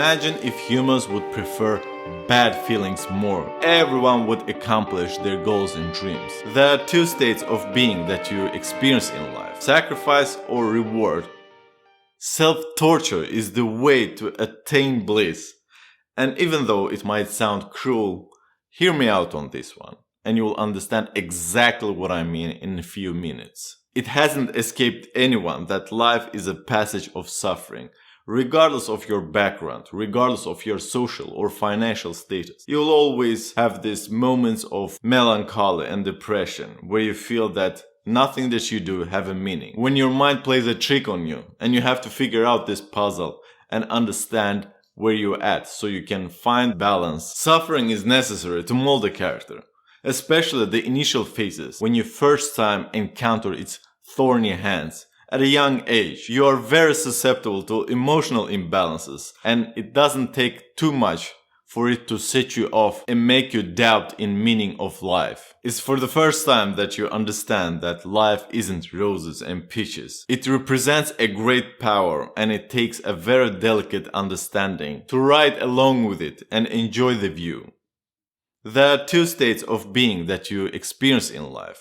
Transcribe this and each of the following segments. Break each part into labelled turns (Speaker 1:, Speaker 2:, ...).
Speaker 1: Imagine if humans would prefer bad feelings more. Everyone would accomplish their goals and dreams. There are two states of being that you experience in life: sacrifice or reward. Self-torture is the way to attain bliss. And even though it might sound cruel, hear me out on this one, and you will understand exactly what I mean in a few minutes. It hasn't escaped anyone that life is a passage of suffering. Regardless of your background, regardless of your social or financial status, you'll always have these moments of melancholy and depression where you feel that nothing that you do have a meaning. When your mind plays a trick on you and you have to figure out this puzzle and understand where you're at so you can find balance. Suffering is necessary to mold a character, especially the initial phases when you first time encounter its thorny hands. At a young age, you are very susceptible to emotional imbalances, and it doesn't take too much for it to set you off and make you doubt in meaning of life. It's for the first time that you understand that life isn't roses and peaches. It represents a great power, and it takes a very delicate understanding to ride along with it and enjoy the view. There are two states of being that you experience in life.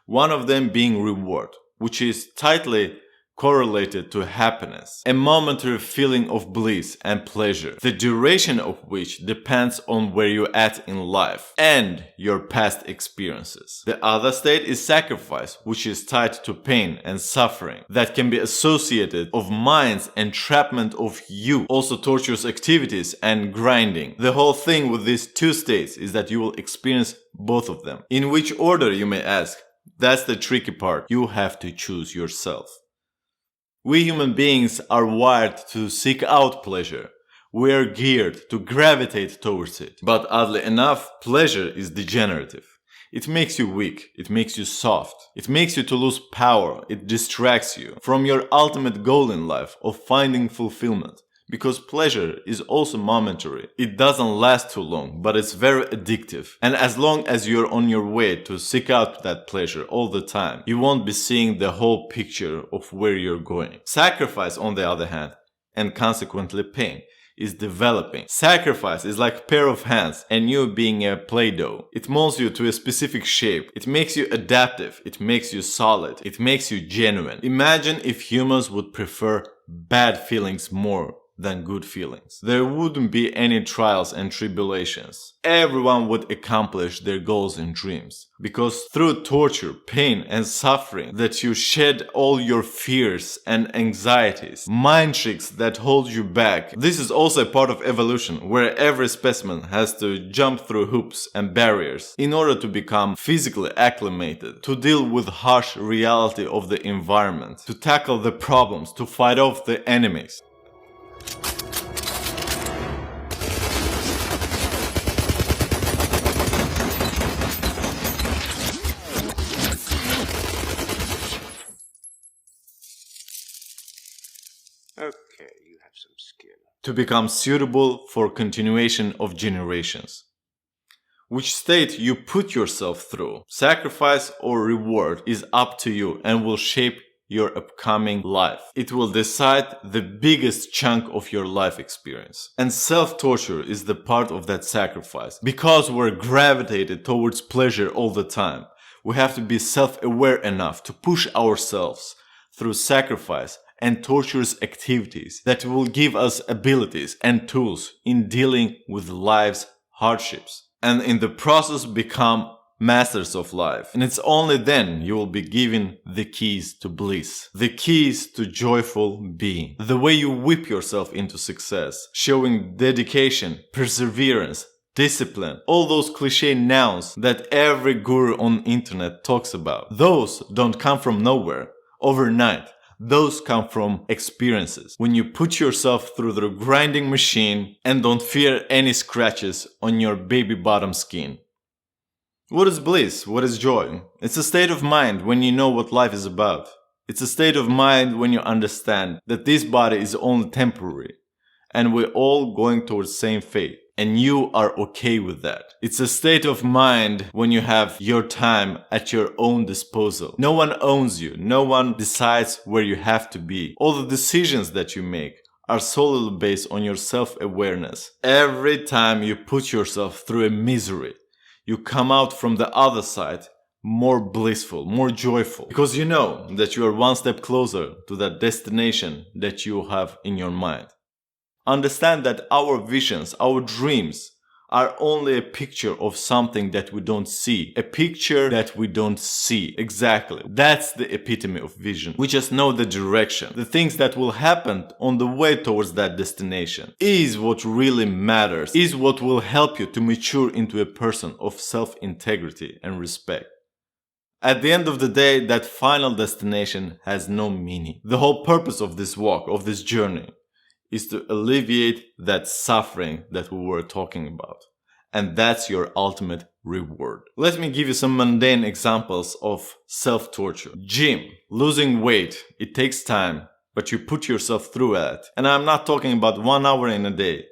Speaker 1: One of them being reward, which is tightly correlated to happiness, a momentary feeling of bliss and pleasure, the duration of which depends on where you're at in life and your past experiences. The other state is sacrifice, which is tied to pain and suffering that can be associated of mind's entrapment of you, also torturous activities and grinding. The whole thing with these two states is that you will experience both of them. In which order, you may ask? That's the tricky part. You have to choose yourself. We human beings are wired to seek out pleasure. We are geared to gravitate towards it. But oddly enough, pleasure is degenerative. It makes you weak. It makes you soft. It makes you to lose power. It distracts you from your ultimate goal in life of finding fulfillment. Because pleasure is also momentary. It doesn't last too long, but it's very addictive. And as long as you're on your way to seek out that pleasure all the time, you won't be seeing the whole picture of where you're going. Sacrifice, on the other hand, and consequently pain, is developing. Sacrifice is like a pair of hands and you being a Play-Doh. It molds you to a specific shape. It makes you adaptive. It makes you solid. It makes you genuine. Imagine if humans would prefer bad feelings more than good feelings. There wouldn't be any trials and tribulations. Everyone would accomplish their goals and dreams. Because through torture, pain and suffering that you shed all your fears and anxieties, mind tricks that hold you back. This is also a part of evolution where every specimen has to jump through hoops and barriers in order to become physically acclimated, to deal with harsh reality of the environment, to tackle the problems, to fight off the enemies.
Speaker 2: Okay, you have some skill.
Speaker 1: To become suitable for continuation of generations. Which state you put yourself through, sacrifice or reward, is up to you and will shape your upcoming life. It will decide the biggest chunk of your life experience. And self-torture is the part of that sacrifice. Because we're gravitated towards pleasure all the time, we have to be self-aware enough to push ourselves through sacrifice and torturous activities that will give us abilities and tools in dealing with life's hardships. And in the process become masters of life. And it's only then you will be given the keys to bliss, the keys to joyful being, the way you whip yourself into success, showing dedication, perseverance, discipline, all those cliche nouns that every guru on internet talks about. Those don't come from nowhere, overnight. Those come from experiences. When you put yourself through the grinding machine and don't fear any scratches on your baby bottom skin. What is bliss? What is joy? It's a state of mind when you know what life is about. It's a state of mind when you understand that this body is only temporary and we're all going towards the same fate. And you are okay with that. It's a state of mind when you have your time at your own disposal. No one owns you. No one decides where you have to be. All the decisions that you make are solely based on your self-awareness. Every time you put yourself through a misery, you come out from the other side more blissful, more joyful, because you know that you are one step closer to that destination that you have in your mind. Understand that our visions, our dreams, are only a picture of something that we don't see. A picture that we don't see. Exactly. That's the epitome of vision. We just know the direction. The things that will happen on the way towards that destination is what really matters, is what will help you to mature into a person of self-integrity and respect. At the end of the day, that final destination has no meaning. The whole purpose of this walk, of this journey, is to alleviate that suffering that we were talking about. And that's your ultimate reward. Let me give you some mundane examples of self-torture. Gym, losing weight, it takes time, but you put yourself through it. And I'm not talking about 1 hour in a day.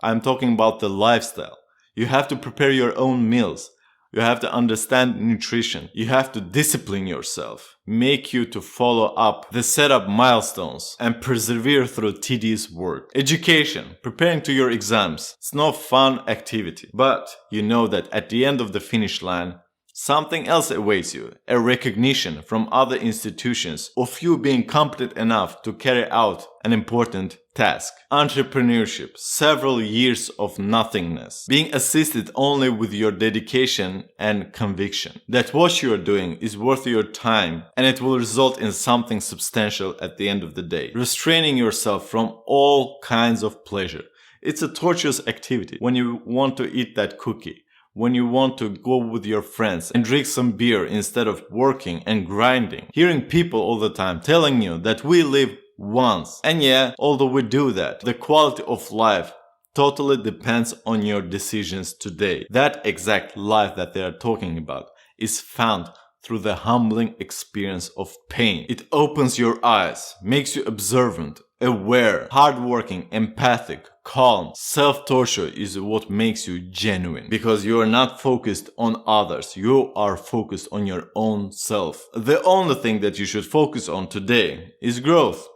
Speaker 1: I'm talking about the lifestyle. You have to prepare your own meals. You have to understand nutrition. You have to discipline yourself, make you to follow up the setup milestones and persevere through tedious work. Education, preparing to your exams. It's no fun activity, but you know that at the end of the finish line, something else awaits you, a recognition from other institutions of you being competent enough to carry out an important task. Entrepreneurship, several years of nothingness, being assisted only with your dedication and conviction that what you are doing is worth your time and it will result in something substantial at the end of the day. Restraining yourself from all kinds of pleasure. It's a torturous activity when you want to eat that cookie, when you want to go with your friends and drink some beer instead of working and grinding. Hearing people all the time telling you that we live once. And yeah, although we do that, the quality of life totally depends on your decisions today. That exact life that they are talking about is found through the humbling experience of pain. It opens your eyes, makes you observant, aware, hardworking, empathic, calm. Self-torture is what makes you genuine, because you are not focused on others. You are focused on your own self. The only thing that you should focus on today is growth.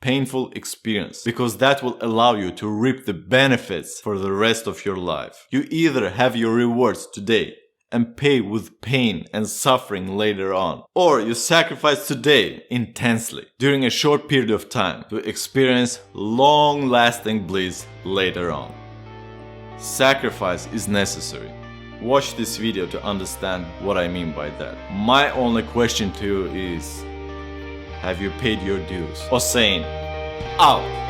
Speaker 1: Painful experience, because that will allow you to reap the benefits for the rest of your life. You either have your rewards today and pay with pain and suffering later on, or you sacrifice today intensely during a short period of time to experience long-lasting bliss later on. Sacrifice is necessary. Watch this video to understand what I mean by that. My only question to you is, have you paid your dues? Hossein, out!